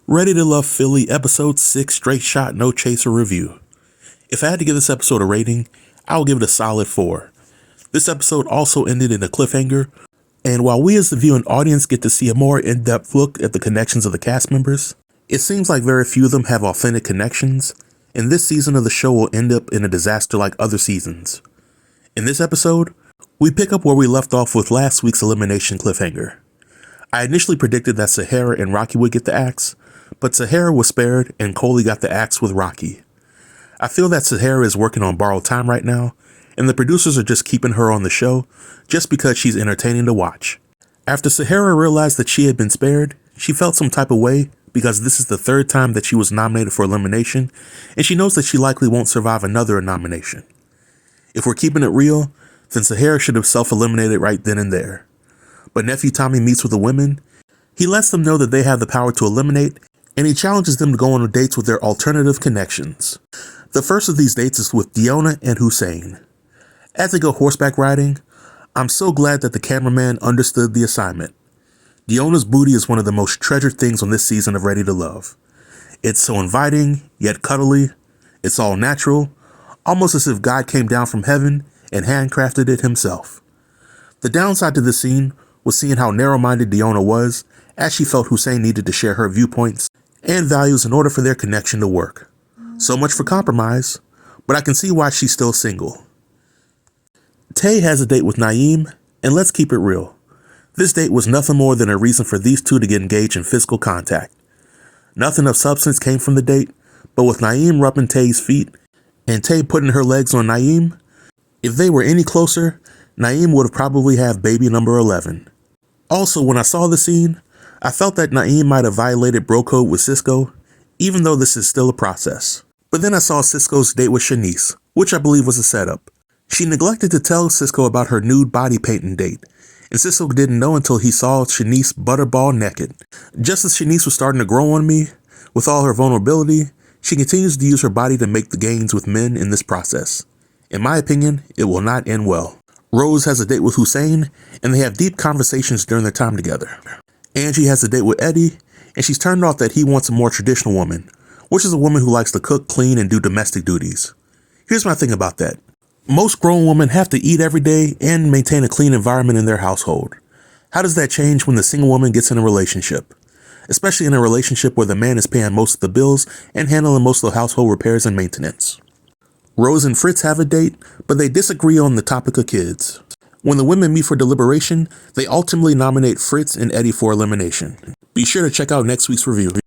Ready to Love Philly, episode 6, Straight Shot No Chaser review. If I had to give this episode a rating, I would give it a solid 4. This episode also ended in a cliffhanger, and while we as the viewing audience get to see a more in-depth look at the connections of the cast members, it seems like very few of them have authentic connections, and this season of the show will end up in a disaster like other seasons. In this episode, we pick up where we left off with last week's elimination cliffhanger. I initially predicted that Sahara and Rocky would get the axe, but Sahara was spared and Coley got the axe with Rocky. I feel that Sahara is working on borrowed time right now, and the producers are just keeping her on the show just because she's entertaining to watch. After Sahara realized that she had been spared, she felt some type of way because this is the third time that she was nominated for elimination, and she knows that she likely won't survive another nomination. If we're keeping it real, then Sahara should have self-eliminated right then and there. But Nephew Tommy meets with the women. He lets them know that they have the power to eliminate, and he challenges them to go on dates with their alternative connections. The first of these dates is with Deonna and Hussein. As they go horseback riding, I'm so glad that the cameraman understood the assignment. Deonna's booty is one of the most treasured things on this season of Ready to Love. It's so inviting, yet cuddly. It's all natural, almost as if God came down from heaven and handcrafted it himself. The downside to this scene was seeing how narrow-minded Deonna was, as she felt Hussein needed to share her viewpoints and values in order for their connection to work. So much for compromise, but I can see why she's still single. Tay has a date with Naeem, and let's keep it real. This date was nothing more than a reason for these two to get engaged in physical contact. Nothing of substance came from the date, but with Naeem rubbing Tay's feet and Tay putting her legs on Naeem, if they were any closer, Naeem would have probably had baby number 11. Also, when I saw the scene, I felt that Naeem might have violated bro code with Cisco, even though this is still a process. But then I saw Cisco's date with Shanice, which I believe was a setup. She neglected to tell Cisco about her nude body painting date, and Cisco didn't know until he saw Shanice butterball naked. Just as Shanice was starting to grow on me, with all her vulnerability, she continues to use her body to make the gains with men in this process. In my opinion, it will not end well. Rose has a date with Hussein, and they have deep conversations during their time together. Angie has a date with Eddie, and she's turned off that he wants a more traditional woman, which is a woman who likes to cook, clean, and do domestic duties. Here's my thing about that. Most grown women have to eat every day and maintain a clean environment in their household. How does that change when the single woman gets in a relationship? Especially in a relationship where the man is paying most of the bills and handling most of the household repairs and maintenance. Rose and Fritz have a date, but they disagree on the topic of kids. When the women meet for deliberation, they ultimately nominate Fritz and Eddie for elimination. Be sure to check out next week's review.